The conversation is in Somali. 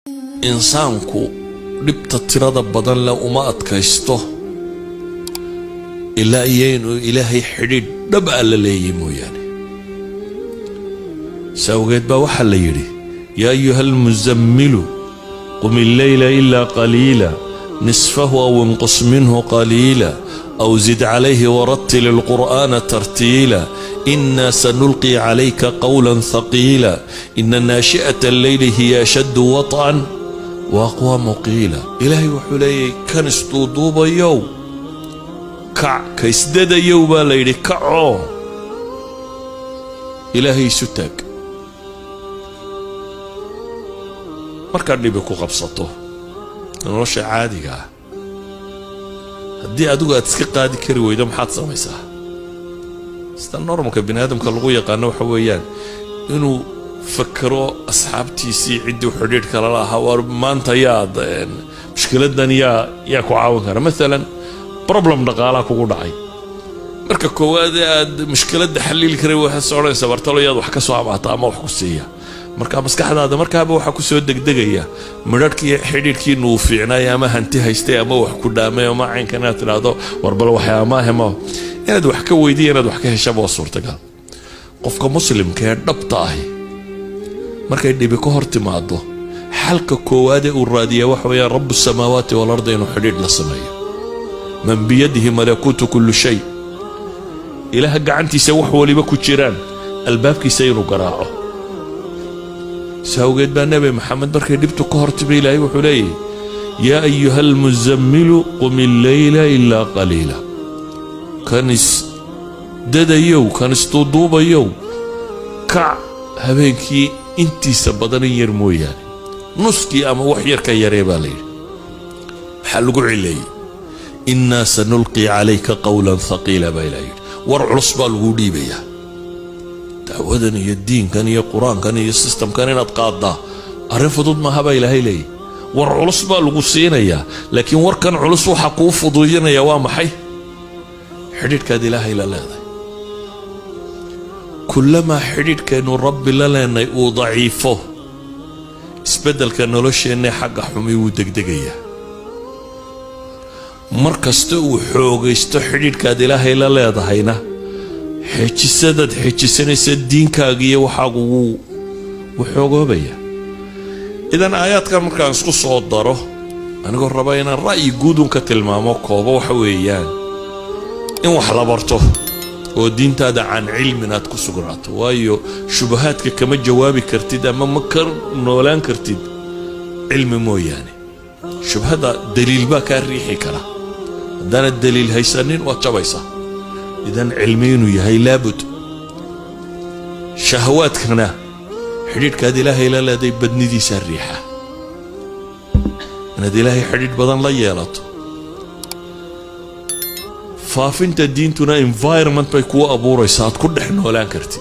إنسانكو لبت الترادة بدن لا وما أتكيسته إلا إيانو إلهي حديد نبأ لليمو يعني سوغيت بوحا ليري يا أيها المزمل قم الليل إلا قليلا نصفه أو انقص منه قليلا أو زد عليه ورتل القرآن ترتيلا إنا سنلقي عليك قولا ثقيلا إن ناشئة الليل هي أشد وطئا وأقوى مقيلا إلهي وحلي كان استوضوبا يو كع كيسدد يوبا ليلي كعو إلهي ستاك markaad dhibi ku qabsato nolosha caadiga ah haddii adigu aad iska qaadi kari weydo maxaad samaysaa sida normalka bini'aadamka lagu yaqaan waxa weeyaan inuu fakaro asxaabtiisii cidii xidhiidh kala lahaa war maanta yaad mushkiladan yaa ku caawin kara mesela problem dhaqaalaha kugu dhacay marka koowaad aad mushkilada xalil kari waxaad soconaysaa bartalo yaad wax ka soo amaata ama wax ku siiya marka maskaxdaada markaaba waxa ku soo degdegaya midhadkii xidhiidhkii nuu fiicnay ama hanti haystay ama wax ku dhaamay ama caynkan aad tiraahdo warbal waxa ama hemo inaad wax ka weydiiyo inaad wax ka heshabo suurtagal qofka muslimka ee dhabta ah markay dhibi ka hor timaado xalka koowaad ee uu raadiyo waxa weeyaan rabbus samaawaati wal ardi inuu xidhiidh la sameeyo man biyadihi malakuutu kulli shay ilaah gacantiisa wax waliba ku jiraan albaabkiisa inuu garaaco ساوجد بنبي محمد بركي دبتو كهرت بيلاي وحلي يا أيها المزمل قم الليل إلا قليلا كانس دادا يو كانس تضوبا يو كع هبينكي انتي سبضاني يرمو يعني نسكي أما وحير كي يريبا لي حلقوا علي إنا سنلقي عليك قولا ثقيلا بيلاي ورعصبا الغودي بيا دعوذن يا الدين كان يا قرآن كان يا السيستم كان ينتقاضى أرفض ما هبا إلهي لي ورعلص بقى الغسين يا لكن وركن علص وحقوف فضينا يا وامحي حديد كاد إلهي لا كلما حديد كانوا رب لنا ضعيفه اسبدل كانوا لش إني حق حمي ودقدقية مركز تو حوق يستحديد كاد إلهي لا ضحينا حجسدد حجسنيس الدين كاغيه وحاغو وحوغوبيا اذا ايات كان markaan isku soo daro aniga raba inaan ra'yi guud ka tilmaamo koobo waxa weeyaan in wax la barto oo diintaada aan cilminaad ku sugnaato waayo shubahaadka kama jawaabi kartid ama ma kar noolaan kartid cilmi mooyaane shubhada daliil ba ka riixi kara hadana daliil haysanin waa jabaysa إذن علمين يهي لابد شهواتكنا حديد كاد إلهي لا دي بدني دي سريحة أنا دي إلهي حديد بدن لا يالط فافنت الدين تنا environment بيكوا أبو ريسات كل حنو لا كرتي